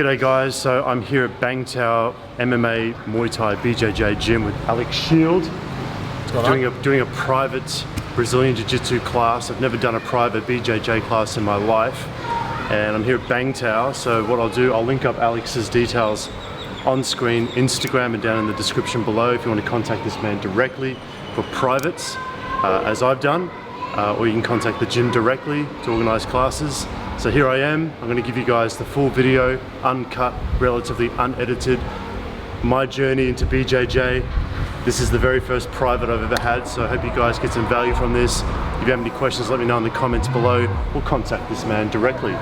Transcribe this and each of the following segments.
G'day guys, so I'm here at Bangtao MMA Muay Thai BJJ gym with Alex Schild. Doing a private Brazilian Jiu-Jitsu class. I've never done a private BJJ class in my life. And I'm here at Bangtao, so what I'll do, I'll link up Alex's details on screen, Instagram and down in the description below if you want to contact this man directly for privates, as I've done. Or you can contact the gym directly to organize classes. So here I am, I'm gonna give you guys the full video, uncut, relatively unedited, my journey into BJJ. This is the very first private I've ever had, so I hope you guys get some value from this. If you have any questions, let me know in the comments below. We'll contact this man directly.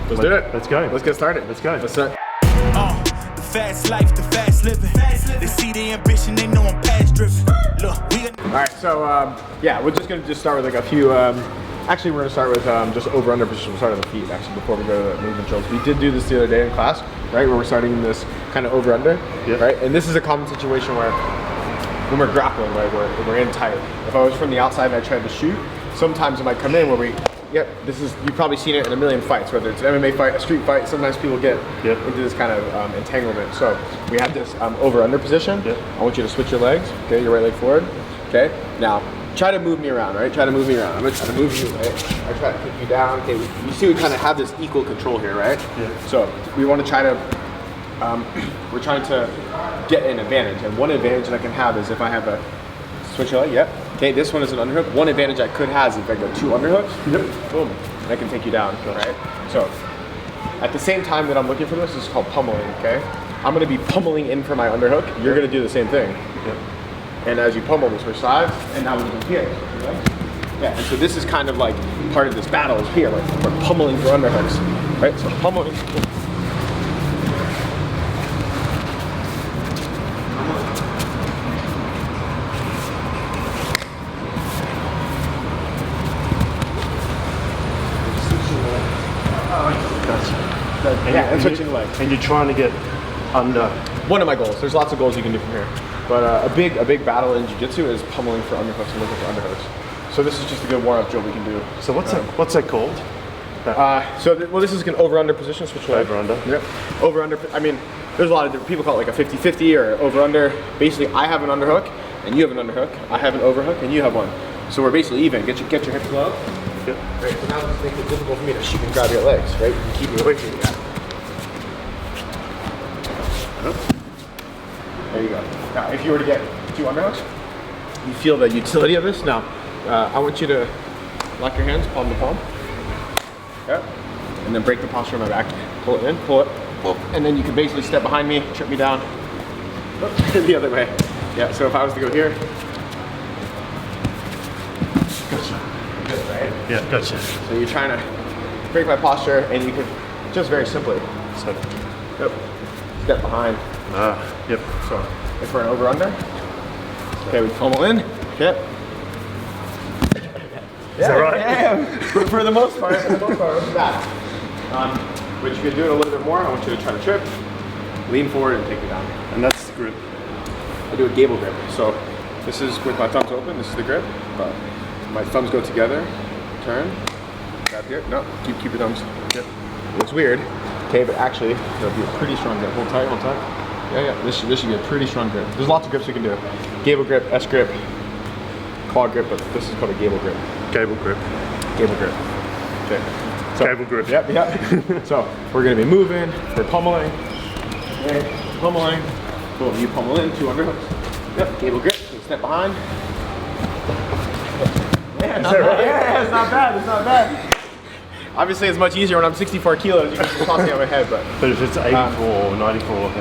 Let's do it. Let's go. Let's get started. Let's go. Let's start. The fast life, the fast living. They see the ambition, they know I'm past driven. Look, all right, so yeah, we're just gonna start with like a few. Actually, we're gonna start with just over/under position. We'll start on the feet actually before we go to the movement drills. We did do this the other day in class, right? Where we're starting this kind of over/under, right? And this is a common situation where when we're grappling, right, we're in tight. If I was from the outside and I tried to shoot, sometimes it might come in where we. Yep, this is, you've probably seen it in a million fights, whether it's an MMA fight, a street fight, sometimes people get into this kind of entanglement. So we have this over-under position. I want you to switch your legs, okay, your right leg forward, okay? Now, try to move me around, right? Try to move me around. I'm gonna try to move you, right? I try to kick you down, okay? You see we kind of have this equal control here, right? Yeah. So we want to try to, we're trying to get an advantage. And one advantage that I can have is if I have a, switch your leg, yep. Okay, this one is an underhook. One advantage I could have is if I go 2 underhooks, boom, I can take you down, right? So, at the same time that I'm looking for this is called pummeling, okay? I'm gonna be pummeling in for my underhook. You're gonna do the same thing. And as you pummel, we switch sides, and now we go here. Yeah, and so this is kind of like part of this battle is here, like we're pummeling for underhooks, right? So pummeling. Yeah, and switching legs. And you're trying to get under. One of my goals. There's lots of goals you can do from here, but a big battle in jiu-jitsu is pummeling for underhooks and looking for underhooks. So this is just a good warm-up drill we can do. So what's that called? Well, this is an over-under position. Switch leg. Over-under. Yep. Over-under. I mean, there's a lot of different people call it like a 50-50 or over-under. Basically, I have an underhook and you have an underhook. I have an overhook and you have one. So we're basically even. Get your hips low. Yep. Right, so now this makes it difficult for me to shoot and grab your legs, right? And keep me away from you guys. There you go. Now, if you were to get 2 underhooks, you feel the utility of this. Now, I want you to lock your hands palm to palm. Yep. And then break the posture of my back. Pull it in, pull it, and then you can basically step behind me, trip me down, the other way. Yeah, so if I was to go here. Gotcha. Good, right? Yeah, gotcha. So you're trying to break my posture, and you could just very simply. So, yep. Step behind. Yep. So if we're an over/under, okay, we pummel in. Yep. Is that right? Yeah. For the most part, it's that. But you can do it a little bit more. I want you to try to trip, lean forward, and take me down. And that's the grip. I do a Gable Grip. So this is with my thumbs open. This is the grip. But my thumbs go together. Turn. Grab here. No, keep your thumbs. Yep. It looks weird. Okay, but actually, that'll be a pretty strong grip. Hold tight, hold tight. Yeah. This should be a pretty strong grip. There's lots of grips you can do. Gable grip, S grip, quad grip, but this is called a Gable grip. Gable grip. Gable grip. Okay. So, Gable grip. Yep. So we're gonna be moving. We're pummeling. Okay. Pummeling. Boom. You pummel in. 2 underhooks. Yep. Gable grip. So step behind. Yeah, not bad. Right? Yeah, it's not bad. It's not bad. Obviously, it's much easier when I'm 64 kilos. You can just toss me on my head, but if it's 84 or 94,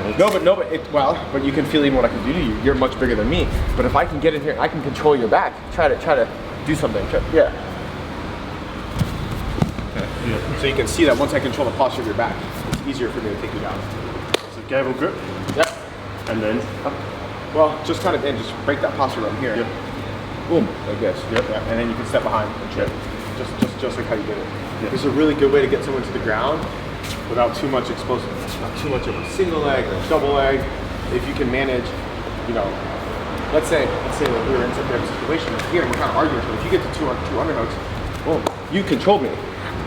but you can feel even what I can do to you. You're much bigger than me. But if I can get in here, I can control your back. Try to do something. Yeah. So you can see that once I control the posture of your back, it's easier for me to take you down. So Gable grip. Yep. And then. Well, just kind of just break that posture right here. Yep. Boom, like this. Yep. Yeah. And then you can step behind and trip. Just like how you did it. This is a really good way to get someone to the ground without too much explosiveness, not too much of a single leg or double leg. If you can manage, you know, let's say that we were in some type of situation here and we're kind of arguing, but if you get to two underhooks, boom, you controlled me.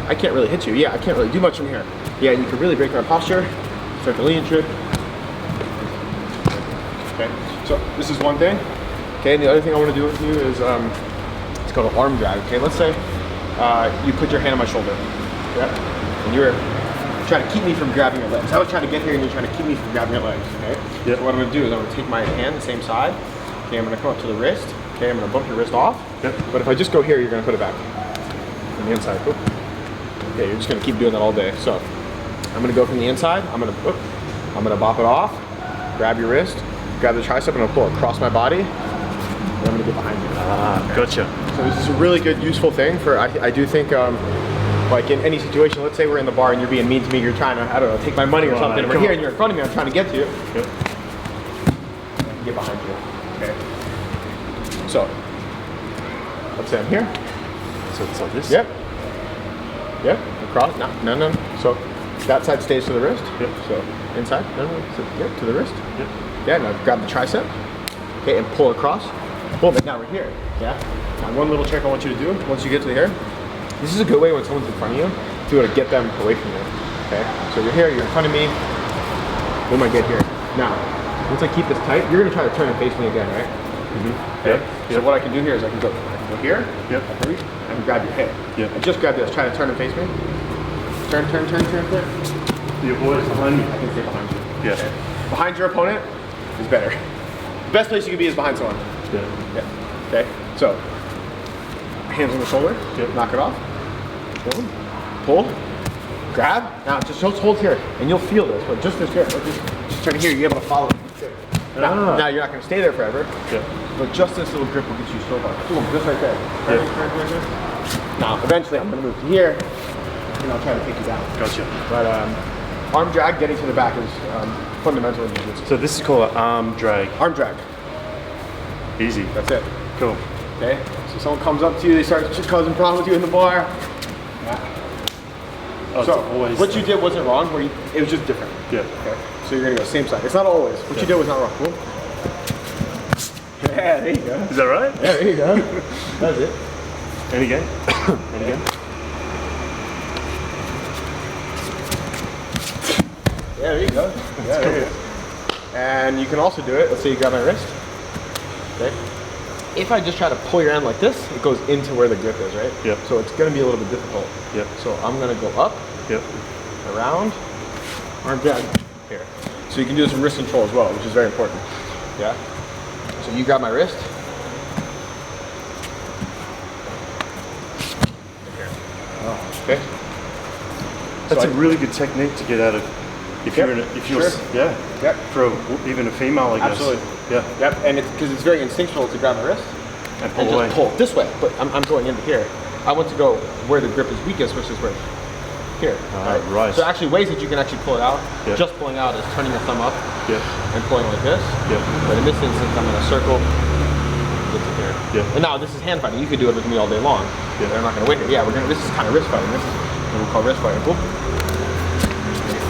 I can't really hit you. Yeah, I can't really do much from here. Yeah, you can really break our posture. Start the lean trip. Okay, so this is one thing. Okay, and the other thing I want to do with you is it's called an arm drag. Okay, let's say you put your hand on my shoulder. Yeah, and you're trying to keep me from grabbing your legs. I was trying to get here and you're trying to keep me from grabbing your legs. Okay. Yep. So what I'm going to do is I'm going to take my hand the same side. Okay, I'm going to come up to the wrist. Okay, I'm going to bump your wrist off. Yep. But if I just go here, you're going to put it back from the inside. Oop. Okay, you're just going to keep doing that all day. So I'm going to go from the inside. I'm going to bop it off. Grab your wrist. Grab the tricep and I'll pull across my body. And I'm going to get behind you. Ah, gotcha. So this is a really good, useful thing for. I do think. Like in any situation, let's say we're in the bar and you're being mean to me, you're trying to, I don't know, take my money or something, and we're here and you're in front of me, I'm trying to get to you. Yep. Get behind you. Okay. So, let's say I'm here. So it's like this? Yep. Yep. Across. No. So, that side stays to the wrist. Yep. So, inside. No. So, yep, to the wrist. Yep. Yeah, now grab the tricep. Okay, and pull across. Boom, and now we're here. Yeah. Now, one little trick I want you to do, once you get to here, this is a good way when someone's in front of you to be able to get them away from you. Okay? So you're here, you're in front of me. Boom, I get here. Now, once I keep this tight, you're gonna try to turn and face me again, right? Mm-hmm. Okay. Yep. So what I can do here is I can go here. Yep. I can reach and grab your hip. Yep. And just grab this. Try to turn and face me. Turn. Your boy's behind me. I can stay behind you. Yeah. Okay. Behind your opponent is better. The best place you can be is behind someone. Yeah. Okay. So hands on the shoulder. Yep. Knock it off. Boom. Pull. Grab. Now just hold here, and you'll feel this. But just this here. Just turn here. You're able to follow. Now you're not going to stay there forever. Yeah. But just this little grip will get you so far. Boom. Just right there. Turn. Now eventually I'm going to move to here, and I'll try to take you down. Gotcha. But arm drag, getting to the back is fundamental in jiu-jitsu. So this is called an arm drag. Arm drag. Easy. That's it. Cool. Okay. So someone comes up to you, they start causing problems with you in the bar. Yeah. Oh, So always what you did wasn't wrong. It was just different. Yeah. Okay. So you're gonna go same side. It's not always. What you did was not wrong. Cool. Yeah. There you go. Is that right? Yeah. There you go. That's it. And again. And again. Yeah. There you go. Yeah. There you go. And you can also do it. Let's say you grab my wrist. Okay. If I just try to pull your hand like this, it goes into where the grip is, right? Yep. So it's going to be a little bit difficult. Yep. So I'm going to go up, Yep. around, arm drag here. So you can do this in wrist control as well, which is very important. Yeah. So you grab my wrist. Here. Oh. Okay. That's So a really good technique to get out of. If Yep. you're in a, if you're Sure. yeah. Yep. For even a female, I guess. Absolutely. Yeah. Yep. And it's because it's very instinctual to grab my wrist And pull and away. just pull this way. But I'm going into here. I want to go where the grip is weakest, which is where here. Right. So actually ways that you can actually pull it out. Yep. Just pulling out is turning your thumb up Yep. and pulling like this. Yep. But in this instance, I'm in a circle. Get to here. Yep. And now this is hand fighting. You could do it with me all day long. Yep. But I'm not going to win here. Yeah, this is kind of wrist fighting. This is what we call wrist fighting. Boop.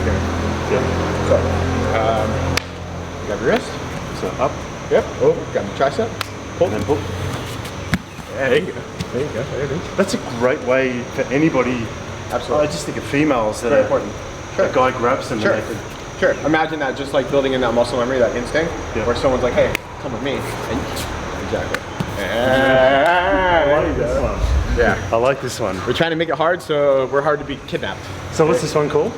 Here. Yep. So, grab your wrist. So up Yep. Oh, grab the tricep. Pull. and then pull. Yeah, there you go. There you go. There it is. That's a great way for anybody. Absolutely. I just think of females that Very are, important. a guy grabs them Sure. and they could. Sure. Imagine that just like building in that muscle memory, that instinct, Yeah. where someone's like, hey, come with me. And exactly. I like this one. Yeah. I like this one. We're trying to make it hard, so we're hard to be kidnapped. So what's this one called?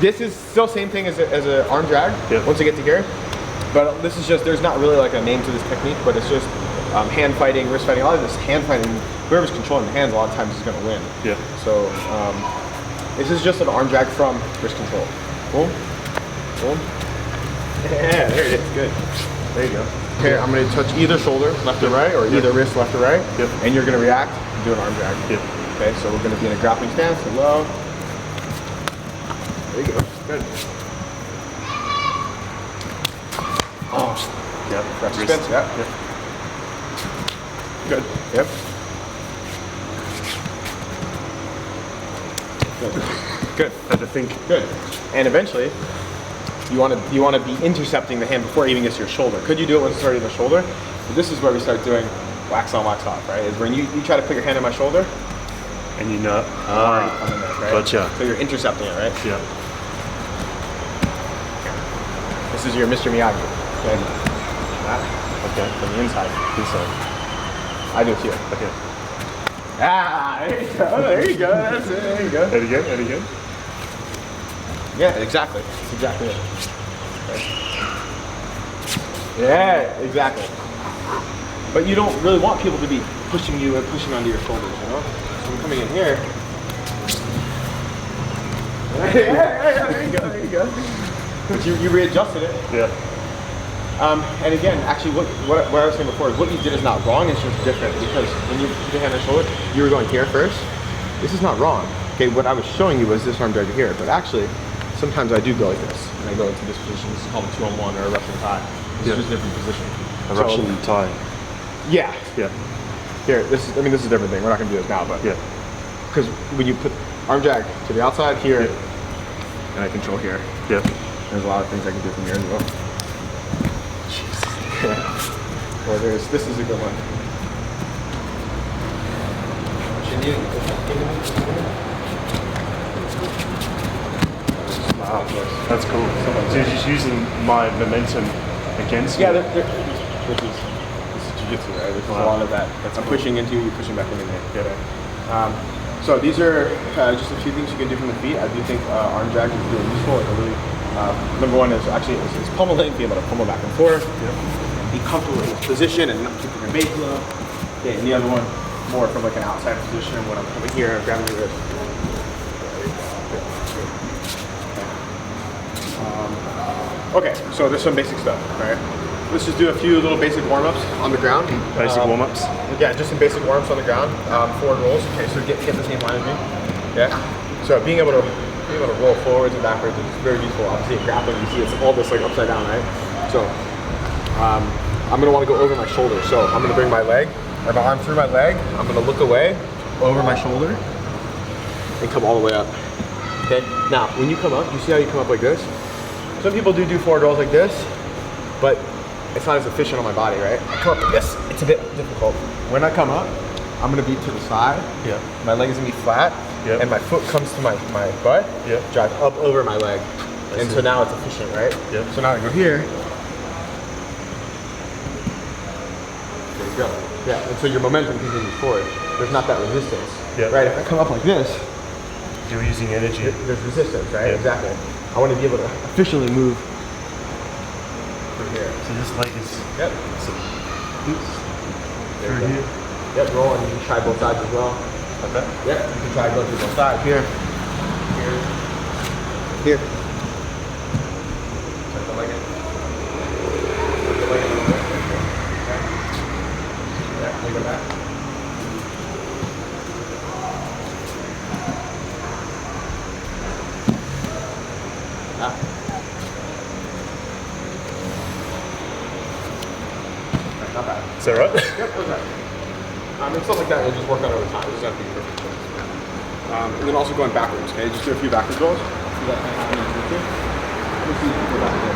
This is still same thing as an arm drag, Yeah. once you get to here. But this is just, there's not really like a name to this technique, but it's just hand fighting, wrist fighting. A lot of this hand fighting, whoever's controlling the hands a lot of times is going to win. Yeah. So this is just an arm drag from wrist control. Boom, boom. Yeah, there it is, good. There you go. Okay, I'm going to touch either shoulder, left or right, or either wrist, left or right. Yep. And you're going to react and do an arm drag. Yep. Okay, so we're going to be in a grappling stance, so low. There you go, good. Oh, Yep. that's Wrist. spin, yeah. Yep. Good. Yep. Good. Good. Had to think. Good. And eventually, you want to be intercepting the hand before it even gets to your shoulder. Could you do it when it's already in the shoulder? But this is where we start doing wax on, wax off, right? Is when you try to put your hand on my shoulder, And you know. I'm already on the neck, right? Gotcha. So you're intercepting it, right? Yeah. This is your Mr. Miyagi. Okay. That. Okay. From the inside. Inside. I do it here. Okay. Ah, there you go. There you go. That's it. There you go. And again, and again. Yeah, exactly. That's exactly it. Okay. Yeah, exactly. But you don't really want people to be pushing you and pushing onto your shoulders, you know? So I'm coming in here. Yeah, there you go, there you go. But you readjusted it. Yeah. And again, actually, what I was saying before is what you did is not wrong. It's just different because when you put your hand on the shoulder, you were going here first. This is not wrong. Okay, what I was showing you was this arm drag here, but actually, sometimes I do go like this, and I go into this position. This is called a 2-on-1 or a Russian tie. This is just a different position. A Russian tie. Yeah. Yeah. Here, this is a different thing. We're not gonna do this now, but yeah. Because when you put arm drag to the outside here, and I control here. Yeah. There's a lot of things I can do from here as well. Jesus. Or this is a good one. Wow, that's cool. So you're just using my momentum against Yeah, you? this is Jiu-Jitsu, right? There's a lot of that. I'm pushing into you, pushing back into me. So these are just a few things you can do from the feet. I do think arm drag is really useful. Like really, number one is actually is pummeling, be able to pummel back and forth. Yep. Be comfortable in this position and not keeping your base low. Okay, and the other one, more from like an outside position when I'm coming here and grabbing your wrist. Okay, so there's some basic stuff, right? Let's just do a few little basic warm-ups on the ground. Basic warm-ups? Yeah, just some basic warm-ups on the ground. Forward rolls. Okay, so get the same line as me. Yeah. So being able to roll forwards and backwards is very useful. Obviously, in grappling, you see it's all this like upside down, right? So I'm gonna want to go over my shoulder. So I'm gonna bring my leg, or my arm through my leg. I'm gonna look away, over my shoulder, and come all the way up. Okay. Now, when you come up, you see how you come up like this? Some people do forward rolls like this, but it's not as efficient on my body, right? I come up like this, it's a bit difficult. When I come up, I'm gonna be to the side. Yeah. My leg is gonna be flat, and my foot comes to my butt, drive up over my leg. And so now it's efficient, right? Yeah. So now I go here. There you go. Yeah, and so your momentum continues forward. There's not that resistance, right? If I come up like this, you're using energy. There's resistance, right? Yeah. Exactly. I want to be able to efficiently move through here. So this leg is through here. Yep, roll, and you can try both sides as well. Okay. Yep, you can try going through both sides. Here. Here. Check the leg in. Check the leg in a little bit. Okay. Yeah, take it back. Ah. Not bad. Is that right? Yep, that's right. And stuff like that, you'll just work on over time. It doesn't have to be perfect. And then also going backwards, okay? Just do a few backwards rolls. See that kind of happening in Jiu-Jitsu? Let me see if you can go back again.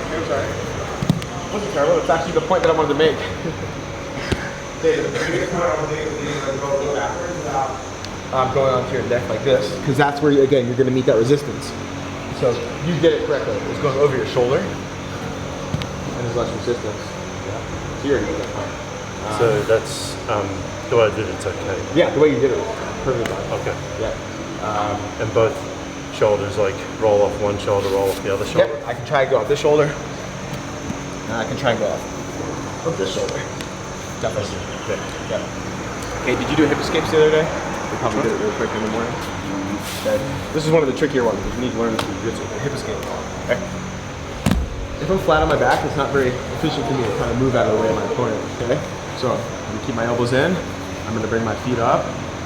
I'm sorry. It wasn't terrible. It's actually the point that I wanted to make. Okay, the biggest point I want to make is go backwards without going onto your neck like this. Because that's where, again, you're going to meet that resistance. So you did it correctly. It's going over your shoulder, and there's less resistance. Yeah. So you're gonna get that point. So that's the way I did it's okay. Yeah, the way you did it was perfectly fine. Okay. Yeah. And both shoulders, like roll off one shoulder, roll off the other shoulder. Yep. I can try and go off this shoulder, and I can try and go off this shoulder. Definitely. Good. Yeah. Okay. Did you do hip escapes the other day? We probably did it real quick in the morning. Okay. This is one of the trickier ones because you need to learn this in Jiu-Jitsu, the hip escape. Okay. If I'm flat on my back, it's not very efficient for me to kind of move out of the way of my opponent. Okay. So I'm gonna keep my elbows in. I'm gonna bring my feet up,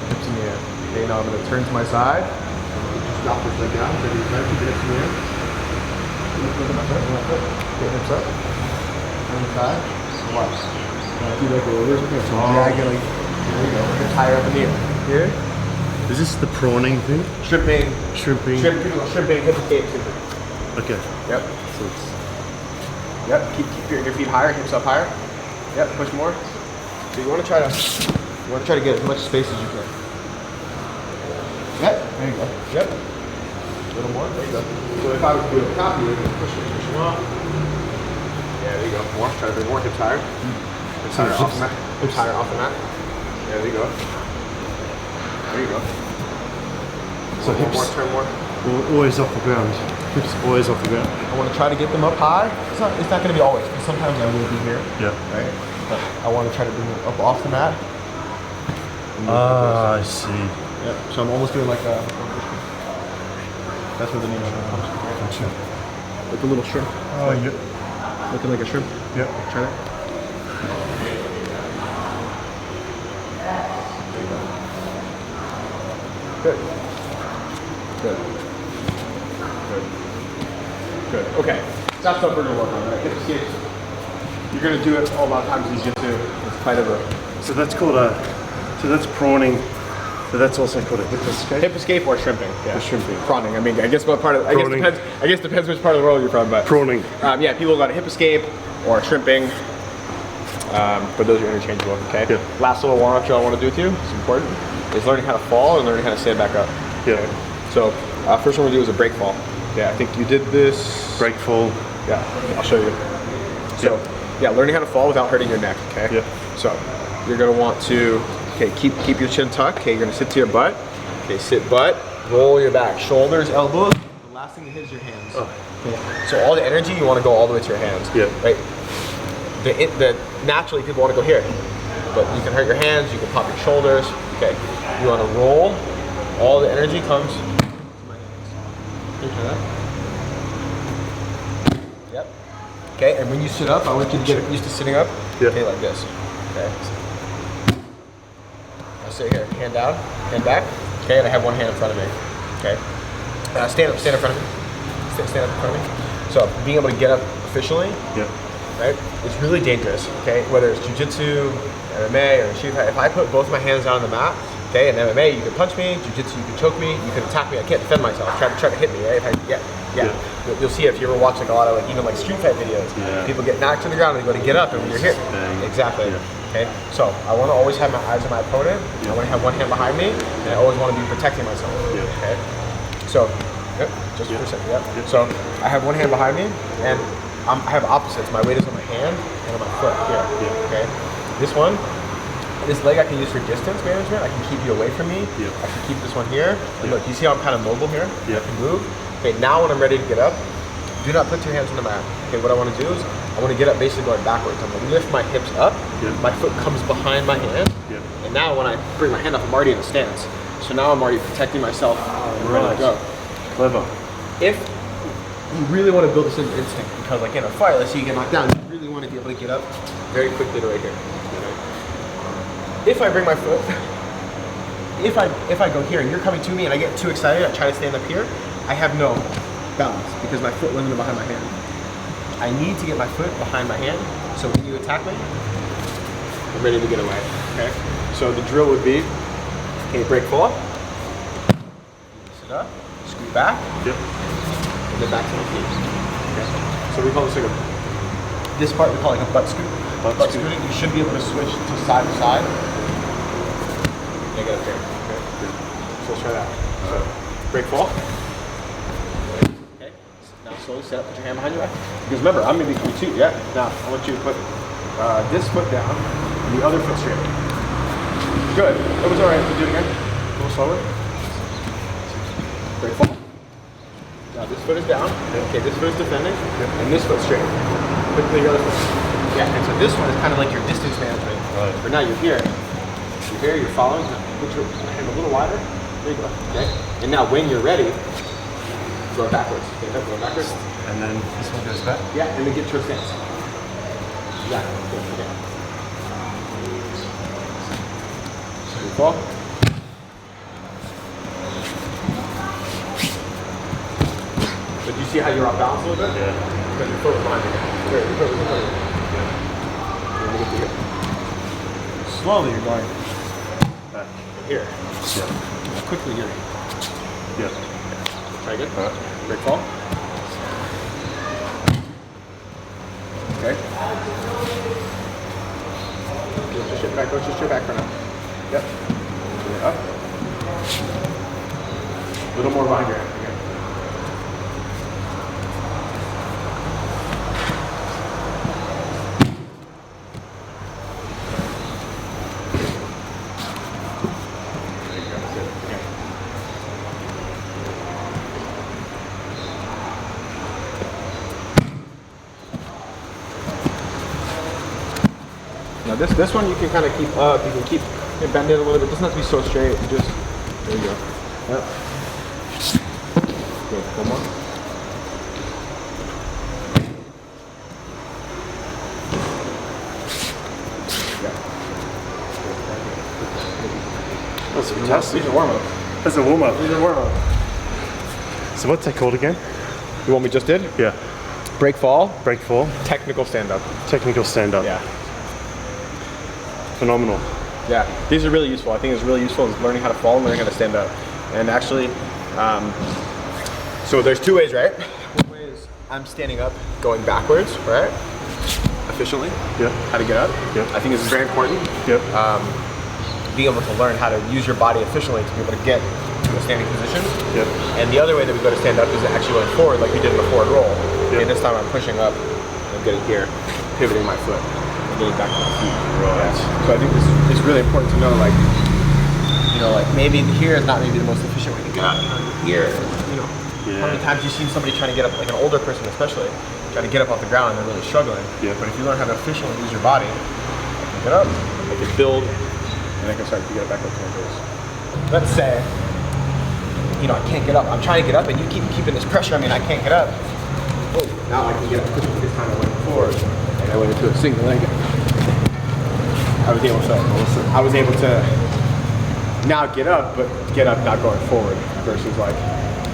hips in the air. Okay. Now I'm gonna turn to my side. I'm gonna just drop this leg down. So you keep the hips in the air. Look at my foot. Okay. Hips up. On the side. Watch. Now feet like over. Okay. So diagonally. There you go. Hips higher up in the air. Here. Is this the prawning thing? Shrimping. Shrimping. Shrimping, hip escape. Okay. Yep. So it's... Yep. Keep your feet higher, hips up higher. Yep. Push more. So you want to try to get as much space as you can. Yep. There you go. Yep. A little more. There you go. So if I was to do it on top of you, push it off. Yeah, there you go. More. Try to bring more hips higher. Hips higher off the mat. Hips higher off the mat. Yeah, there you go. There you go. So hips. More, turn more. Always off the ground. Hips always off the ground. I want to try to get them up high. It's not going to be always, because sometimes I will be here. Yeah. Right? But I want to try to bring them up off the mat. Ah, I see. Yep. So I'm almost doing like a. That's where the name comes from. Gotcha. Like a little shrimp. Oh, yep. Looking like a shrimp. Yep. Try that. Good. Good. Good. Good. Okay. That's what we're gonna work on, right? Hip escapes. You're gonna do it a lot of times in jiu-jitsu. It's quite of a. So that's called a. So that's prawning. So that's also called a hip escape. Hip escape or shrimping. Yeah. Or shrimping. Prawning. I mean, I guess what part of. I guess depends which part of the world you're from, but. Prawning. Yeah, people got a hip escape or shrimping. But those are interchangeable. Okay. Yeah. Last little warm-up drill I want to do with you. It's important. Is learning how to fall and learning how to stand back up. Yeah. Okay? So first one we're gonna do is a break fall. Yeah, I think you did this. Break fall. Yeah, I'll show you. So yeah, learning how to fall without hurting your neck. Okay. Yeah. So you're gonna want to keep your chin tucked. Okay, you're gonna sit to your butt. Okay, sit butt. Roll your back, shoulders, elbows. The last thing that hits your hands. Oh. Okay. So all the energy you want to go all the way to your hands. Yeah. Right. Naturally people want to go here, but you can hurt your hands. You can pop your shoulders. Okay. You want to roll. All the energy comes to my hands. Can you try that? Yep. Okay, and when you sit up, I want you to get used to sitting up. Yeah. Okay, like this. Okay. I'll sit here, hand down, hand back. Okay, and I have one hand in front of me. Okay. Stand in front of me. Stand up in front of me. So being able to get up efficiently. Yeah. Right? It's really dangerous. Okay, whether it's jiu-jitsu, MMA, or Shiva. If I put both my hands down on the mat. Okay, in MMA you can punch me, jiu-jitsu you can choke me, you can attack me. I can't defend myself. Try to hit me, right? You'll see if you ever watch like a lot of even street fight videos. Yeah. People get knocked to the ground and they go to get up, and when you're here, exactly. Yeah. Okay, so I want to always have my eyes on my opponent. Yeah. I want to have one hand behind me, and I always want to be protecting myself. Yeah. Okay, so just for a second. Yep. So I have one hand behind me, and I have opposites. My weight is on my hand and on my foot here. Yeah. Okay, this leg I can use for distance management. I can keep you away from me. Yeah. I can keep this one here. And look, you see how I'm kind of mobile here? Yeah. I can move. Okay, now when I'm ready to get up, do not put 2 hands on the mat. Okay, what I want to do is I want to get up basically going backwards. I'm going to lift my hips up. Yeah. My foot comes behind my hand. Yeah. And now when I bring my hand up, I'm already in a stance. So now I'm already protecting myself. Ready to go. Clever. If you really want to build this into instinct, because like in a fight, let's say you get knocked down, you really want to be able to get up very quickly to right here. If I bring my foot, if I go here and you're coming to me and I get too excited, I try to stand up here, I have no balance because my foot went in behind my hand. I need to get my foot behind my hand, so when you attack me, I'm ready to get away, okay? So the drill would be, okay, break fall, sit up, scoot back, and then back to my feet, okay? So we call this like this part we call like a butt scoot. Butt scooting, you should be able to switch to side to side. Yeah, get up there. Okay. So let's try that. So break fall. Okay. Now slowly sit up, put your hand behind your back. Because remember, I'm gonna be coming too. Yeah. Now I want you to put this foot down and the other foot straight. Good. That was alright. Do it again. A little slower. Break fall. Now this foot is down. Okay, this foot is defending. And this foot straight. Put the other foot. Yeah, and so this one is kind of like your distance management. Right. But now you're here. You're here, you're following. Put your hand a little wider. There you go. Okay. And now when you're ready, go backwards. Okay, go backwards. And then this one goes back? Yeah, and then get to a stance. Exactly. Okay. So you fall. But you see how you're off balance a little bit? Yeah. Because your foot was behind you. Here, your foot was behind you. Slowly you're going back here. Yeah. Quickly here. Yeah. Try again. Break fall. Okay. Let's just shift back. Let's just shift back for now. Yep. Up. A little more behind your head. Okay. This one you can kind of keep up. You can keep bend it a little bit. It doesn't have to be so straight. Just there you go. Yep. Okay, one more. That's fantastic. These are warm up. That's a warm up. These are warm up. So what's that called again? The one we just did? Yeah. Break fall. Break fall. Technical stand up. Technical stand up. Yeah. Phenomenal. Yeah. These are really useful. I think it's really useful is learning how to fall and learning how to stand up. And actually, so there's two ways, right? One way is I'm standing up, going backwards, right? Efficiently. Yeah. How to get up. Yeah. I think this is very important. Yep. Being able to learn how to use your body efficiently to be able to get to a standing position. Yep. And the other way that we go to stand up is actually going forward like we did in the forward roll. Yep. Okay, this time I'm pushing up and getting here, pivoting my foot and getting back to my feet. Right. So I think this is really important to know, like, you know, like maybe here is not maybe the most efficient way to get up. You know, here, you know, how many times you've seen somebody trying to get up, like an older person especially, trying to get up off the ground and they're really struggling. Yeah. But if you learn how to efficiently use your body, I can get up, I can build, and I can start to get back up to my toes. Let's say, you know, I can't get up. I'm trying to get up, and you keep keeping this pressure. I mean, I can't get up. Oh, now I can get up. This time I went forward, and I went into a single leg. I was able to now get up, but get up not going forward versus like,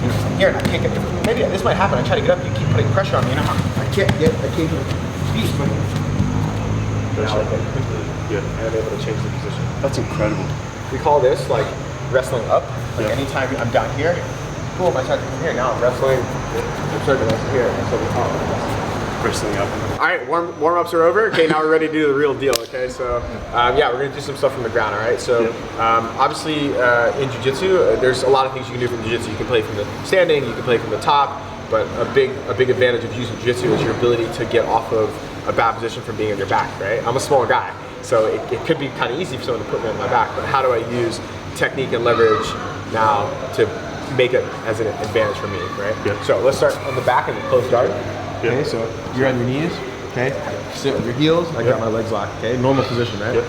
you know, I'm here and I can't get. Maybe this might happen. I try to get up, you keep putting pressure on me. You know, I can't get speed, but now I get quickly. Yeah. And I'm able to change the position. That's incredible. We call this like wrestling up. Like Yeah. anytime I'm down here, boom, I start to come here. Now I'm wrestling. I'm starting to wrestle here. And so Wrestling up. all right, warm-ups are over. Okay, now we're ready to do the real deal. Okay, so yeah, we're gonna do some stuff from the ground. All right, so obviously in jiu-jitsu, there's a lot of things you can do from jiu-jitsu. You can play from the standing, you can play from the top, but a big advantage of using jiu-jitsu is your ability to get off of a bad position from being on your back. Right, I'm a smaller guy, so it could be kind of easy for someone to put me on my back. But how do I use technique and leverage now to make it as an advantage for me? Right. Yeah. So let's start on the back and the closed guard. Yeah. Okay, so you're on your knees, okay? Sit with your heels, I got my legs locked, okay? Normal position, right? Yep.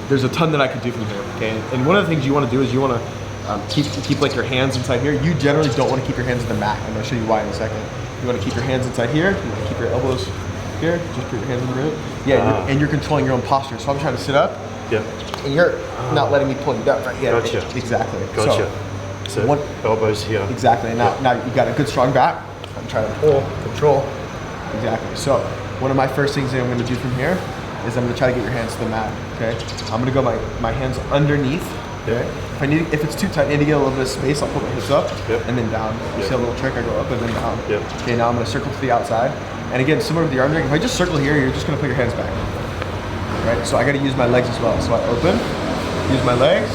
There's a ton that I could do from here, okay? And one of the things you want to do is you want to keep like your hands inside here. You generally don't want to keep your hands in the mat. I'm going to show you why in a second. You want to keep your hands inside here. You want to keep your elbows here. Just put your hands in the room. Yeah, and you're controlling your own posture. So I'm trying to sit up, Yep. and you're not letting me pull you down, right? Yeah, Gotcha. Exactly. Gotcha. So one- elbows here. Exactly. And now you got a good strong back. I'm trying to pull, control. Exactly. So one of my first things that I'm going to do from here is I'm going to try to get your hands to the mat. Okay. I'm going to go my hands underneath. Okay. If it's too tight, I need to get a little bit of space. I'll put my hips up and then down. You see a little trick? I go up and then down. Yep. Okay. Now I'm going to circle to the outside. And again, similar to the arm drag, if I just circle here, you're just going to put your hands back. Right. So I got to use my legs as well. So I open, use my legs.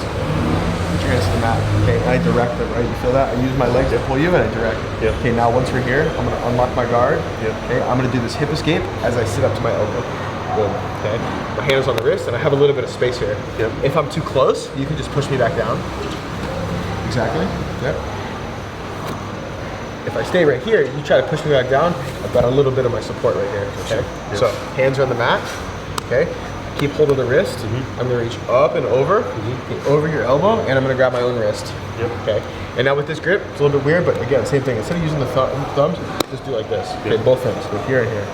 Your hands to the mat, okay, and I direct it, right? You feel that? I use my legs to pull you and I direct it. Yep. Okay, now once we're here, I'm gonna unlock my guard. Yep. Okay, I'm gonna do this hip escape as I sit up to my elbow. Boom, okay? My hand is on the wrist and I have a little bit of space here. Yep. If I'm too close, you can just push me back down. Exactly, yep. If I stay right here, you try to push me back down, I've got a little bit of my support right here, okay? Yep. So, hands are on the mat, okay? Keep hold of the wrist. I'm gonna reach up and over, over your elbow, and I'm gonna grab my own wrist. Yep. Okay. And now with this grip, it's a little bit weird, but again, same thing. Instead of using the thumbs, just do it like this. Okay, Yep. both thumbs, go here and here.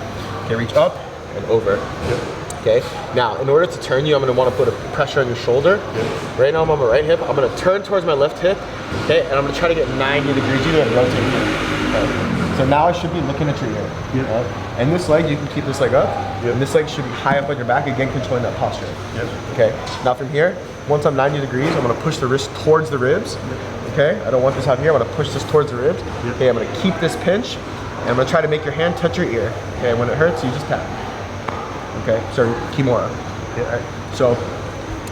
Okay, reach up and over. Yep. Okay. Now, in order to turn you, I'm gonna want to put a pressure on your shoulder. Yep. Right now, I'm on my right hip. I'm gonna turn towards my left hip. Okay, and I'm gonna try to get 90 degrees. You gotta rotate here. Okay. So now I should be looking at your ear. Yep. Right? And this leg, you can keep this leg up. Yep. And this leg should be high up on your back, again, controlling that posture. Yep. Okay, now from here, once I'm 90 degrees, I'm gonna push the wrist towards the ribs. Okay, I don't want this out here, I'm gonna push this towards the ribs. Yep. Okay, I'm gonna keep this pinch, and I'm gonna try to make your hand touch your ear. Okay, when it hurts, you just tap. Okay, so Kimura. Yeah, all right. So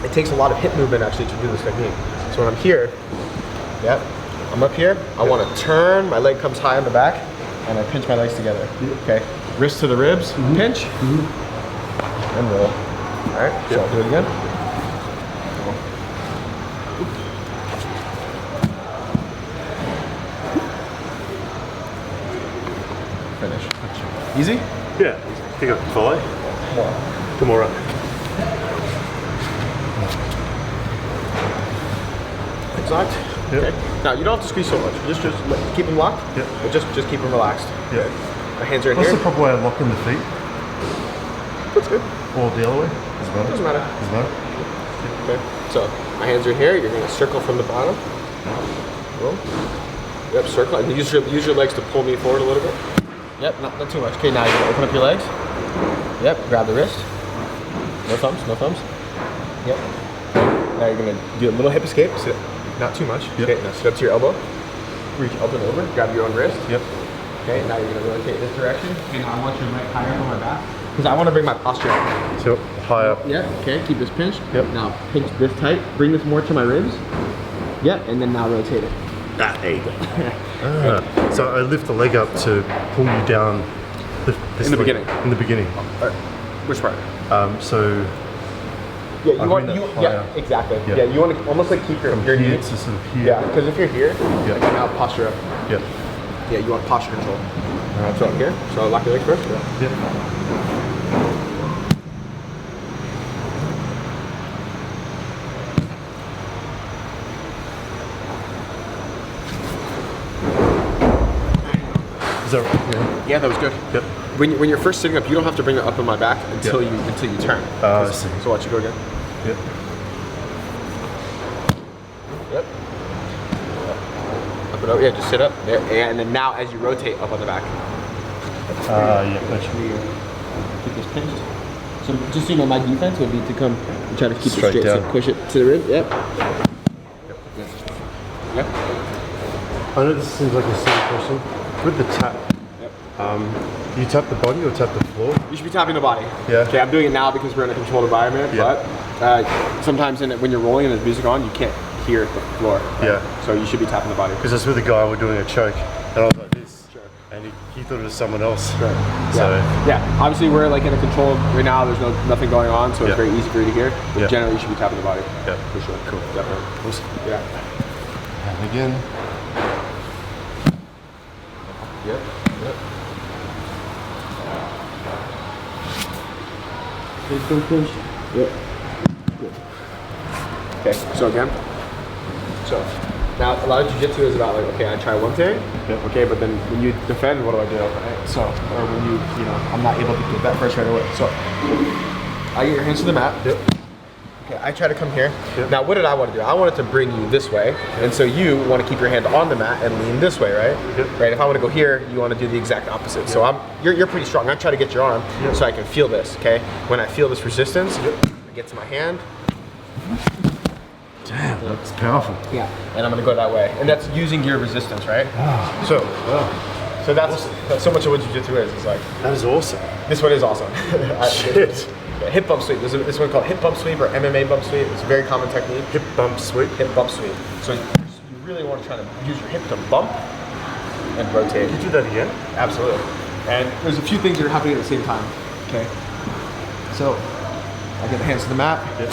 it takes a lot of hip movement actually to do this technique. So when I'm here, yeah, I'm up here, I wanna turn, my leg comes high on the back, and I pinch my legs together. Okay, wrist to the ribs, pinch, and roll. All right, so I'll do it again. Finish. Easy? Yeah. Think I can follow. More. Kimura. Legs locked. Yep. Okay. Now you don't have to squeeze so much. Just keep them locked. Yep. But just keep them relaxed. Yep. My hands are in What's here. the proper way of locking the feet? That's good. Or the other way? Doesn't matter. Doesn't matter. Doesn't matter. Okay. So my hands are here. You're gonna circle from the bottom. Boom. Yep. Circle and use your legs to pull me forward a little bit. Yep. Not too much. Okay. Now you're gonna open up your legs. Yep. Grab the wrist. No thumbs. No thumbs. Yep. Now you're gonna do a little hip escape. Sit. Not too much. Yep. Okay. Now sit up to your elbow. Reach up and over. Grab your own wrist. Yep. Okay, now you're gonna rotate this direction. Okay, now I want your leg higher up on my back. Because I want to bring my posture up. So high up. Yeah, okay, keep this pinched. Yep. Now pinch this tight, bring this more to my ribs. Yep, and then now rotate it. Ah, there you go. So I lift the leg up to pull you down. In the beginning. In the beginning. Which part? So Yeah, you I want bring you. that Yeah, higher. exactly. Yeah. Yeah, you want to almost like keep your here knee. to sort of here. Yeah, because if you're here, Yeah. like now posture up. Yep. Yeah, you want posture control. So up here. So lock your legs first. Yeah. Yep. Is that yeah? Yeah, that was good. Yep. When you're first sitting up, you don't have to bring it up on my back until Yep. you turn. I see. So watch you go again. Yep. Yep. Up and over. Yeah, just sit up. There. And then now as you rotate up on the back. Yeah, gotcha. Keep this pinched. So just so you know, my defense would be to come and try to keep Straight it straight. down. So push it to the rib. Yep. Yep. I know this seems like a silly question. With the tap, Yep. do you tap the body or tap the floor? You should be tapping the body. Yeah. Okay, I'm doing it now because we're in a controlled environment, Yeah. but sometimes when you're rolling and there's music on, you can't hear the floor. Yeah. So you should be tapping the body. Because I was with a guy, we're doing a choke, and I was like this. Sure. And he thought it was someone else. Sure. So, Yeah, obviously we're like in a controlled, right now there's nothing going on, so Yeah. it's very easy for you to hear. But Yeah. generally you should be tapping the body. yeah. For sure. Cool. Definitely. Awesome. Yeah. And again. Yep. Yep. Push. Yep. Good. Okay, so again. So now a lot of jiu-jitsu is about like, okay, I try one thing, Yep. okay, but then when you defend, what do I do? Right? So, or when you know, I'm not able to get that first right away. So I get your hands to the mat. Yep. Okay, I try to come here. Yep. Now, what did I want to do? I wanted to bring you this way, and so you want to keep your hand on the mat and lean this way, right? Yep. Right. If I want to go here, you want to do the exact opposite. So you're pretty strong. I try to get your arm Yep. so I can feel this. Okay. When I feel this resistance, Yep. I get to my hand. Damn, that's powerful. Yeah. And I'm gonna go that way, and that's using your resistance, right? So that's so much of what jiu-jitsu is. It's like That is awesome. this one is awesome. Shit. Yeah, hip bump sweep. There's this one called hip bump sweep or MMA bump sweep. It's a very common technique. Hip bump sweep. Hip bump sweep. So you really want to try to use your hip to bump and rotate. Can you do that again? Absolutely. And there's a few things that are happening at the same time. Okay. So I get the hands to the mat. Yep.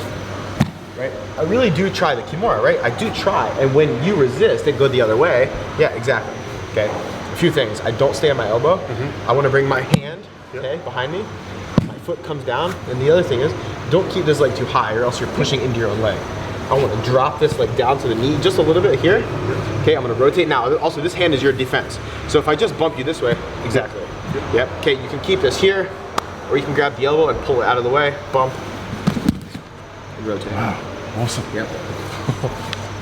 Right. I really do try the Kimura, right? I do try. And when you resist and go the other way, yeah, exactly. Okay. A few things. I don't stay on my elbow. I want to bring my hand, okay, behind me. My foot comes down. And the other thing is, don't keep this leg too high or else you're pushing into your own leg. I want to drop this leg down to the knee just a little bit here. Okay, I'm going to rotate now. Also, this hand is your defense. So if I just bump you this way, exactly. Yep. Okay, you can keep this here, or you can grab the elbow and pull it out of the way, bump, and rotate. Wow, awesome. Yep.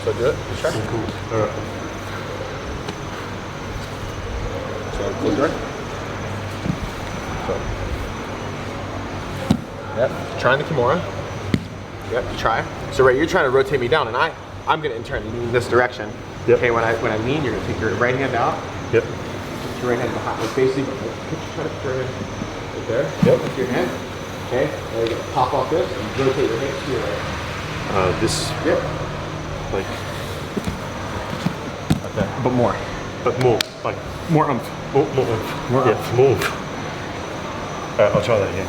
So do it. Let's try. Cool. All right. So close the door. So. Yep. Trying the Kimura. Yep. Try. So right, you're trying to rotate me down, and I'm gonna in turn lean this direction. Yep. Okay. When I lean, you're gonna take your right hand out. Yep. Put your right hand behind, like facing. Try to put your hand right there. Yep. With your hand. Okay. Now you're gonna pop off this and rotate your hand to your right. This, Yep. like Okay. But more. but more, like More umph. more oomph. More Yeah, oomph. more oomph. All right, I'll try that again.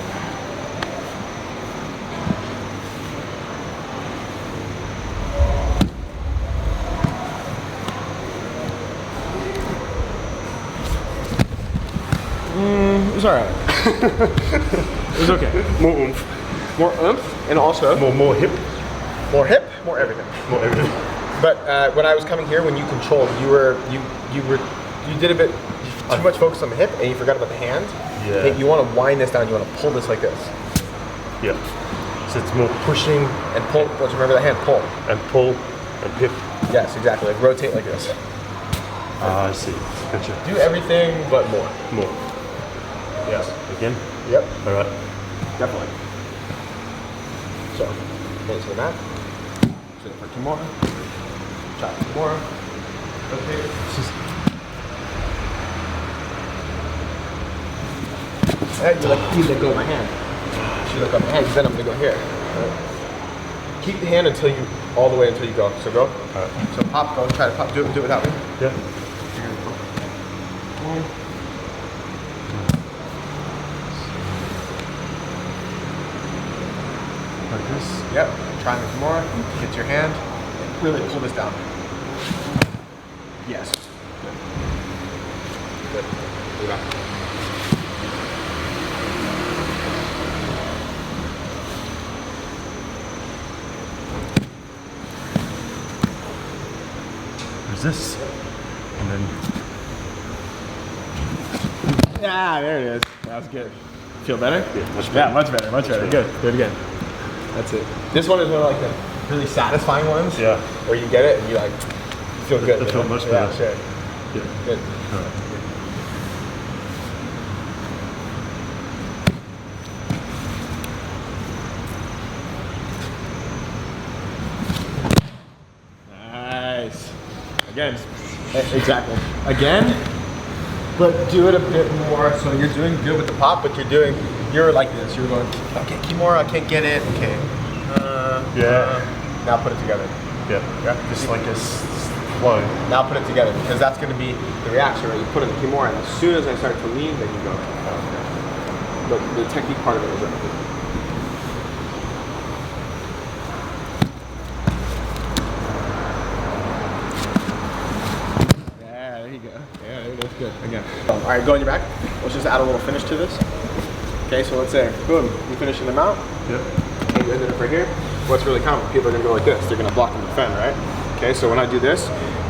It was alright. It was okay. More oomph. more oomph, and also More hip. more hip, more everything. More everything. But when I was coming here, when you controlled, you did a bit too much focus on the hip, and you forgot about the hand. Yeah. Okay, you want to wind this down. You want to pull this like this. Yeah. So it's more pushing And pull. Let's remember the hand. Pull. and hip. Yes, exactly. Like rotate like this. Ah, I see. Gotcha. Do everything, but more. More. Yes. Again. Yep. All right. Definitely. So, hands to the mat. Sit for two more. Chop two more. Rotate. You let go of my hand. You let go of my hand, because then I'm gonna go here. Right? Keep the hand until you, all the way until you go. So go. Alright. So pop, go, try to pop, do it without me. Yeah. Like this. Yep. Try and some more. Get your hand. And really pull this down. Yes. Good. Do that. This, and then there it is. That was good. Feel better? Yeah, much better. Yeah, much better, much better. Good. Do it again. That's it. This one is one of like the really satisfying ones. Yeah. Where you get it and you like feel good. I feel much better. Yeah, sure. yeah. Good. All right. Nice. Again. Exactly. Again, but do it a bit more. So you're doing good with the pop, but you're like this. You're going, okay, Kimura, I can't get it. Okay. Now put it together. Yeah. Just like a flow. Now put it together, because that's going to be the reaction, right? You put it in the Kimura, and as soon as I start to lean, then you go. The technique part of it is everything. Yeah, there you go. Yeah, that's good. Again. All right, go on your back. Let's just add a little finish to this. Okay, so let's say, boom, you finish in the mount. Yep. And you ended up right here. What's really common, people are gonna go like this. They're gonna block and defend, right? Okay, so when I do this,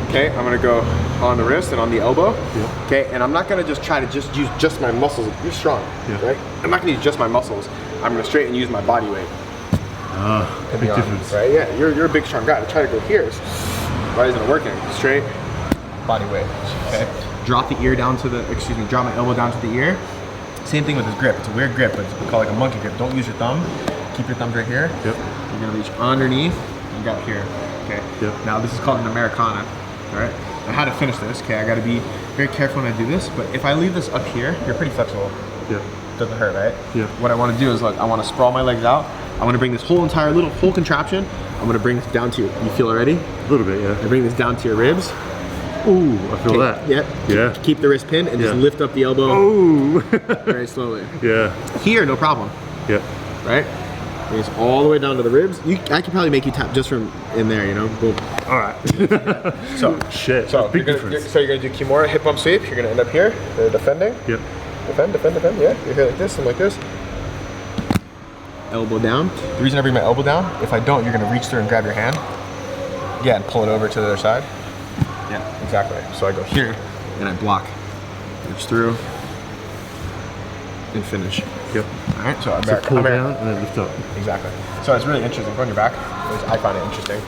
okay, I'm gonna go on the wrist and on the elbow. Yeah. Okay, and I'm not gonna just try to use just my muscles. You're strong, right? I'm not gonna use just my muscles. I'm gonna straight and use my body weight. Big difference. Right? Yeah, you're a big strong guy. To try to go here, why isn't it working? Straight, body weight. Okay. Drop the ear down to the, drop my elbow down to the ear. Same thing with this grip. It's a weird grip, but it's called like a monkey grip. Don't use your thumb. Keep your thumbs right here. Yep. You're gonna reach underneath and got here. Okay. Yep. Now this is called an Americana. All right. Now how to finish this? Okay, I gotta be very careful when I do this. But if I leave this up here, you're pretty flexible. Yep. Doesn't hurt, right? Yep. What I want to do is, like, I want to sprawl my legs out. I want to bring this whole entire whole contraption. I'm gonna bring this down to you feel already? A little bit, yeah. I bring this down to your ribs. Ooh, I feel that. Yep. Yeah. Keep the wrist pinned and just lift up the elbow. Ooh. Very slowly. Yeah. Here, no problem. Yep. Right? Bring this all the way down to the ribs. I could probably make you tap just from in there, you know? Boom. All right. So, Shit. so Big you're difference. so you're gonna do Kimura hip bump sweep. You're gonna end up here. They're defending. Yep. Defend. Yeah. You're here like this and like this. Elbow down. The reason I bring my elbow down, if I don't, you're gonna reach through and grab your hand. Yeah, and pull it over to the other side. Yeah, exactly. So I go here and I block. Reach through and finish. Yep. All right. So So pull down and then lift up. Exactly. So it's really interesting. Go on your back. At least I find it interesting.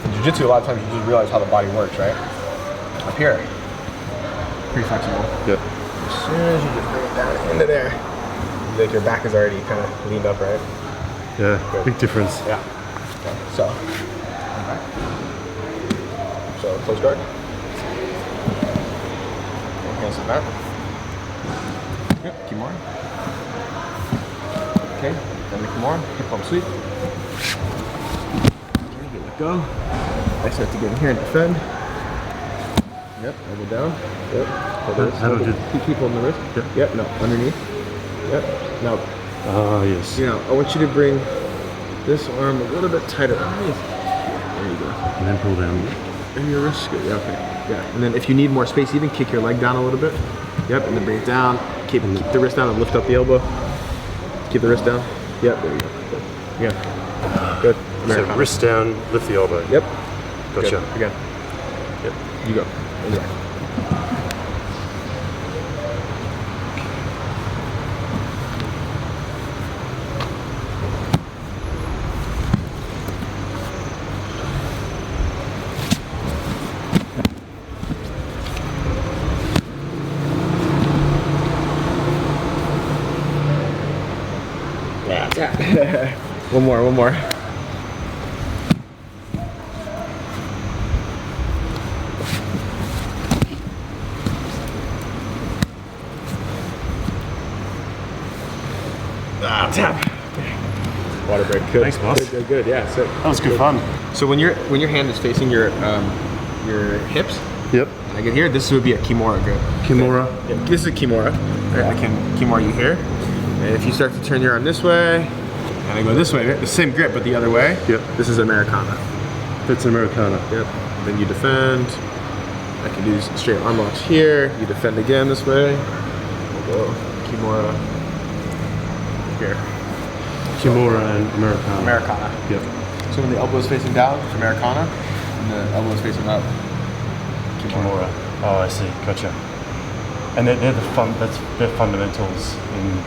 In Jiu-Jitsu, a lot of times you just realize how the body works, right? Up here, pretty flexible. Yep. As soon as you just bring it down into there, like your back is already kind of leaned up, right? Yeah. Good. Big difference. Yeah. Okay. So, okay. So close guard. Hands to the mat. Yep. Kimura. Okay. Then the Kimura. Hip bump sweep. Okay. Good. Let go. I start to get in here and defend. Yep. Elbow down. Yep. How do I do? Keep holding the wrist. Yep. Yep. No. Underneath. Yep. Now. Ah, yes. You know, I want you to bring this arm a little bit tighter underneath. There you go. And then pull down. And your wrist, good. Yeah, okay. Yeah. And then if you need more space, even kick your leg down a little bit. Yep. And then bring it down. Keep the wrist down and lift up the elbow. Keep the wrist down. Yep. There you go. Good. Again. Good. So Americana. wrist down, lift the elbow. Yep. Gotcha. Good. Again. Yep. You go. Exactly. Yeah. One more. Tap. Water break. Good. Thanks, boss. Good. Yeah. So That was good fun. So when your hand is facing your hips, Yep. I get here. This would be a Kimura grip. Kimura. Yeah, this is a Kimura. Right? I can Kimura you here, and if you start to turn your arm this way, and I go this way, right? The same grip but the other way. Yep. This is Americana. That's Americana. Yep. Then you defend. I can do straight arm locks here. You defend again this way. We'll go Kimura here. Kimura and Americana. Americana. Yep. So when the elbow is facing down, it's Americana, and the elbow is facing up. Kimura. Oh, I see. Gotcha. And they're fundamentals in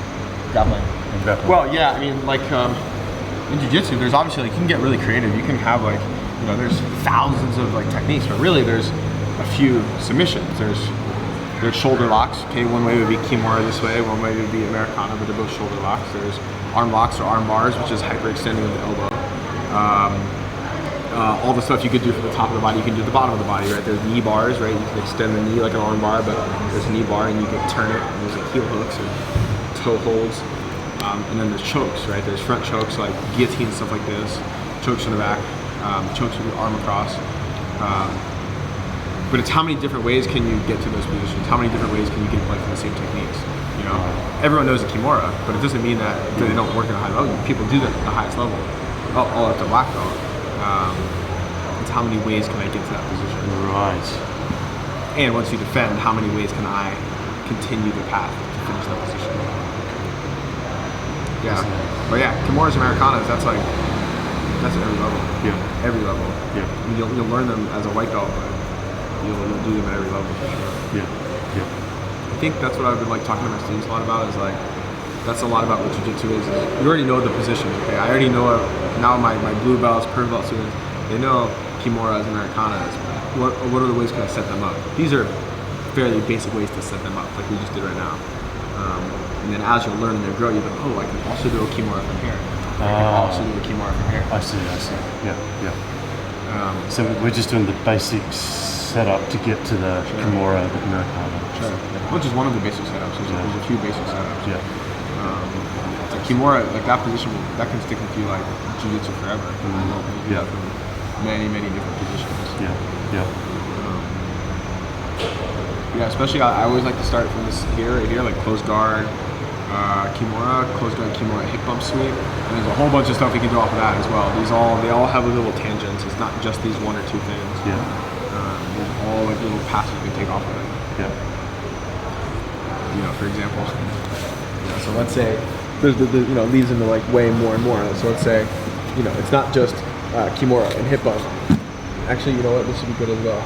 Grappling. grappling. Well, yeah, I mean, like in Jiu-Jitsu, there's obviously, like, you can get really creative. You can have, like, you know, there's thousands of, like, techniques, but really there's a few submissions. There's shoulder locks. Okay, one way would be Kimura this way, one way would be Americana, but they're both shoulder locks. There's arm locks or arm bars, which is hyperextending of the elbow. All the stuff you could do from the top of the body, you can do at the bottom of the body, right? There's knee bars, right? You can extend the knee like an arm bar, but there's a knee bar and you can turn it, and there's like heel hooks or toe holds. And then there's chokes, right? There's front chokes, like guillotine, stuff like this. Chokes in the back, chokes with your arm across. But it's how many different ways can you get to those positions? How many different ways can you get like the same techniques? You know, everyone knows a Kimura, but it doesn't mean that they don't work at a high level. People do that at the highest level, all up to black belt. It's how many ways can I get to that position? Right. And once you defend, how many ways can I continue the path to finish that position? Yeah. But yeah, Kimura's Americanas, that's at every level. Yeah. Every level. Yeah. I mean, you'll learn them as a white belt, but you'll do them at every level for sure. Yeah. Yeah. I think that's what I've been like talking to my students a lot about, is like, that's a lot about what Jiu-Jitsu is. You already know the positions, okay? I already know now my blue belts, purple belt students, they know Kimuras, Americanas. What other ways can I set them up? These are fairly basic ways to set them up, like we just did right now. And then as you'll learn and they grow, you go, oh, I can also do a Kimura from here. I can also do a Kimura from here. I see. Yeah. So we're just doing the basic setup to get to the Kimura, the Americana. Sure. Which is one of the basic setups. There's a few basic setups. Yeah. Like Kimura, like that position, that can stick with you like Jiu-Jitsu forever. Yeah. From many different positions. Yeah. Yeah, especially I always like to start from this right here, like closed guard, Kimura, closed guard Kimura hip bump sweep. And there's a whole bunch of stuff you can do off of that as well. They all have little tangents. It's not just these one or two things. Yeah. There's all like little passes you can take off of it. Yeah. You know, for example, so let's say there's leads into like way more and more. So let's say, it's not just Kimura and hip bump. Actually, you know what? This would be good as well.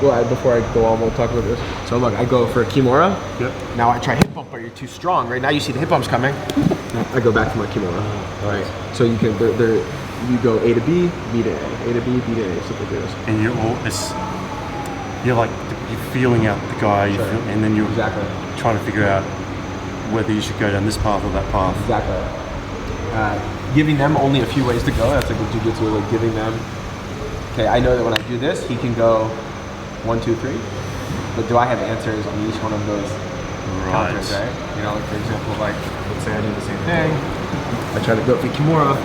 Well, before I go on, we'll talk about this. So look, I go for a Kimura. Yep. Now I try hip bump, but you're too strong. Right now you see the hip bumps coming. I go back to my Kimura. Right. So you can, you go A to B, B to A, A to B, B to A, stuff like this. And you're feeling out the guy, and then you're trying to figure out whether you should go down this path or that path. Exactly. Giving them only a few ways to go. That's like what Jiu-Jitsu, like giving them. Okay, I know that when I do this, he can go 1, 2, 3. But do I have answers on each one of those counters, right? Like for example, like let's say I do the same thing. I try to go for Kimura,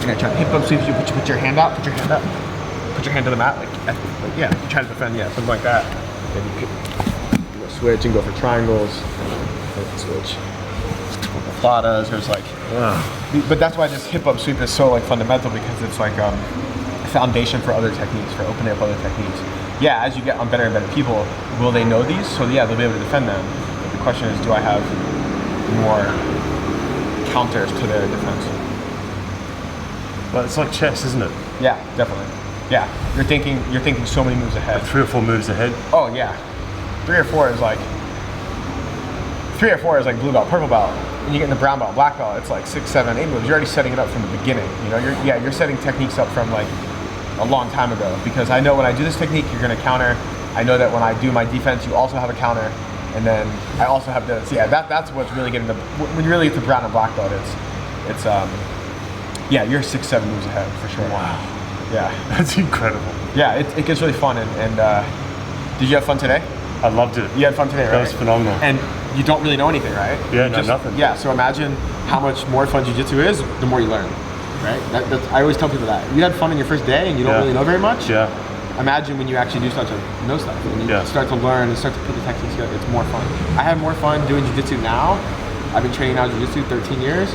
and I try to hip bump sweep. You put your hand out, put your hand up, put your hand to the mat, like yeah, you try to defend, something like that. Then you could switch and go for triangles, switch. Platas, there's like, but that's why this hip bump sweep is so like fundamental, because it's like a foundation for other techniques, for opening up other techniques. Yeah, as you get on better and better people, will they know these? So yeah, they'll be able to defend them. But the question is, do I have more counters to their defense? But it's like chess, isn't it? Yeah, definitely. Yeah, you're thinking so many moves ahead. 3 or 4 moves ahead. Oh yeah, 3 or 4 is like blue belt, purple belt. When you get in the brown belt, black belt, it's like 6, 7, 8 moves. You're already setting it up from the beginning. You know, you're setting techniques up from like a long time ago, because I know when I do this technique, you're gonna counter. I know that when I do my defense, you also have a counter, and then I also have this. Yeah, that's what's really getting when you really get to brown and black belt. It's yeah, you're 6, 7 moves ahead for sure. Wow. Yeah, That's incredible. yeah, it gets really fun. And did you have fun today? I loved it. You had fun today, right? That was phenomenal. And you don't really know anything, right? Yeah, You no, nothing. Yeah, so imagine how much more fun jiu-jitsu is, the more you learn, right? I always tell people that. You had fun on your first day and you don't really know very much. Yeah. Imagine when you actually do start to know stuff and you start to learn and start to put the techniques together, it's more fun. I have more fun doing jiu-jitsu now. I've been training now jiu-jitsu 13 years.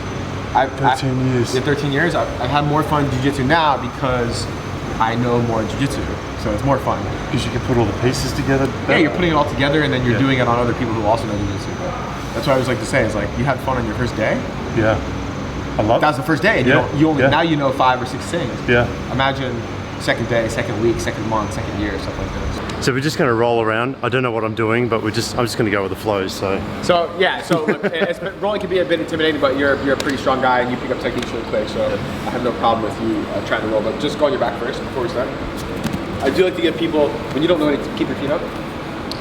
13 years. Yeah, 13 years. I've had more fun jiu-jitsu now because I know more jiu-jitsu, so it's more fun. Because you can put all the pieces together. Yeah, you're putting it all together and then you're doing it on other people who also know jiu-jitsu. That's what I always like to say, is like, you had fun on your first day. Yeah. I love That was the first day, and you only now you know 5 or 6 things. Yeah. Imagine second day, second week, second month, second year, stuff like this. So we're just going to roll around. I don't know what I'm doing, but I'm just going to go with the flow. So Look, rolling can be a bit intimidating, but you're a pretty strong guy and you pick up techniques really quick, so I have no problem with you trying to roll, but just go on your back first before we start. I do like to give people, when you don't know anything, keep your feet up.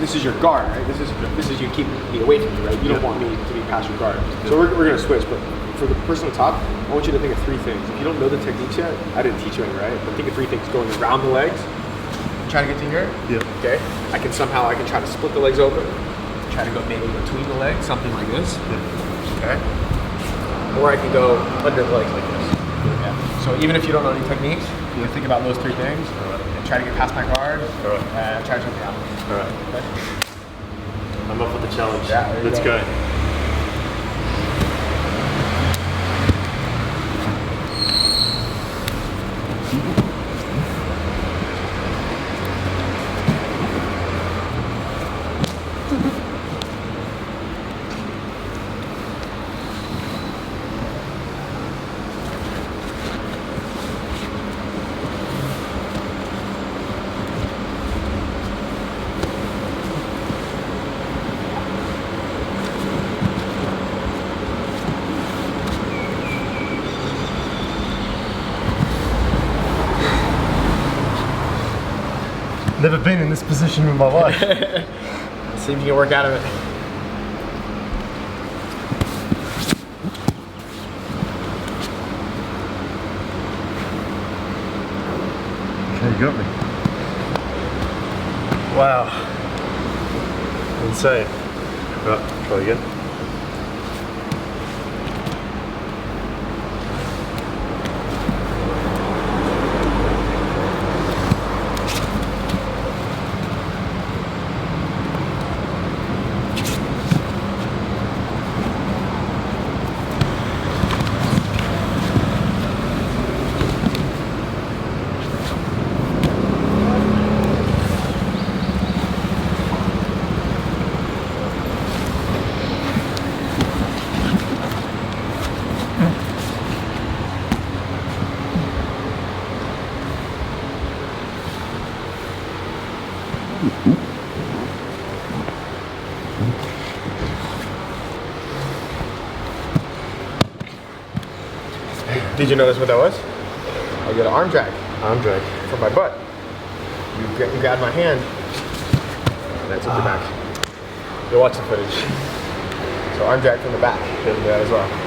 This is your guard, right? This is you keep me away from me, right? You don't want me to be past your guard. So we're going to switch, but for the person on top, I want you to think of 3 things. If you don't know the techniques yet, I didn't teach you any, right? But think of 3 things: going around the legs, trying to get to here. Yeah. Okay. I can try to split the legs open. Try to go maybe between the legs, something like this. Yeah. Okay. Or I can go under the legs like this. Yeah. So even if you don't know any techniques, you think about those 3 things and try to get past my guard and try to jump down. All right. Okay. I'm up for the challenge. Yeah, there you Let's go. go. Never been in this position in my life. See if you can work out of it. Okay, you got me. Wow. Insane. Right, try again. Did you notice what that was? I did an arm drag. Arm drag. From my butt. You grabbed my hand, and I took your back. You'll watch the footage. So arm drag from the back. You can do that as well.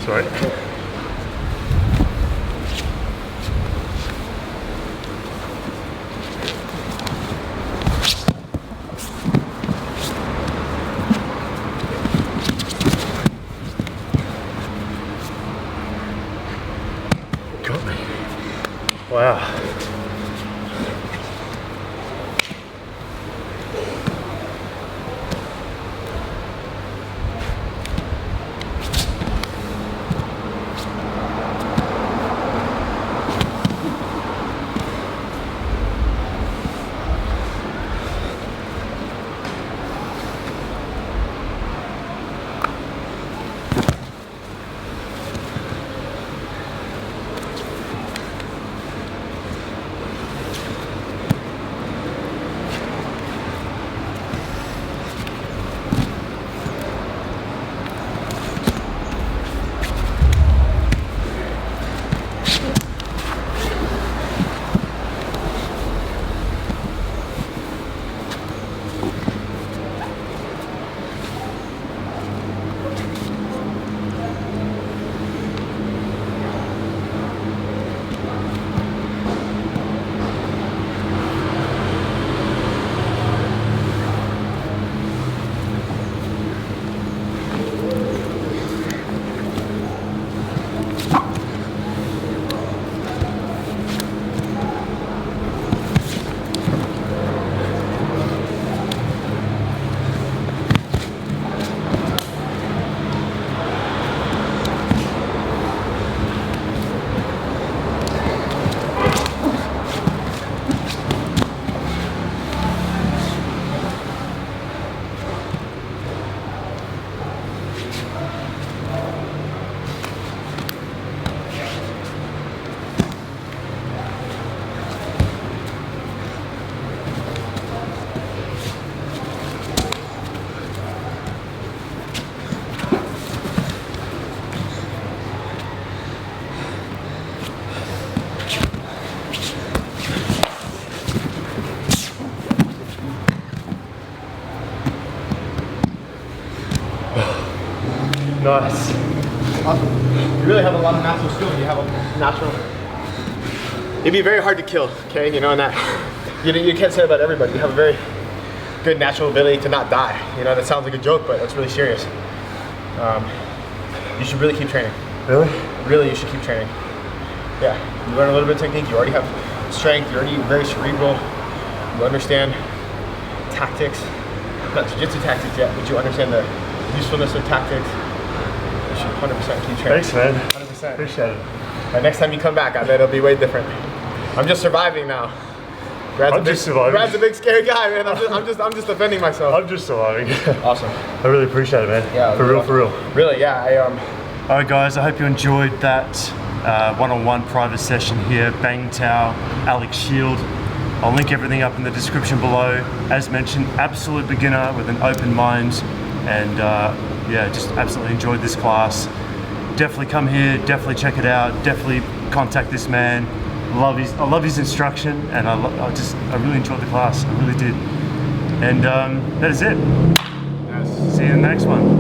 Sorry. Got me. Nice. Awesome. You really have a lot of natural skill. You have a natural. It'd be very hard to kill, okay? You know, and that you can't say about everybody. You have a very good natural ability to not die. You know, that sounds like a joke, but that's really serious. You should really keep training. Really? Really, you should keep training. Yeah, you learn a little bit of technique. You already have strength. You're already very cerebral. You understand tactics. Not jiu-jitsu tactics yet, but you understand the usefulness of tactics. You should 100% keep training. Thanks, man. 100%. Appreciate it. And next time you come back, I bet it'll be way different. I'm just surviving now. I'm just surviving. Brad's a big scary guy, man. I'm just defending myself. I'm just surviving. Awesome. I really appreciate it, man. Yeah. For real. Really, yeah. All right, guys. I hope you enjoyed that one-on-one private session here. Bangtao, Alex Schild. I'll link everything up in the description below. As mentioned, absolute beginner with an open mind, and yeah, just absolutely enjoyed this class. Definitely come here. Definitely check it out. Definitely contact this man. I love his instruction, and I really enjoyed the class. I really did. And that is it. Yes. See you in the next one.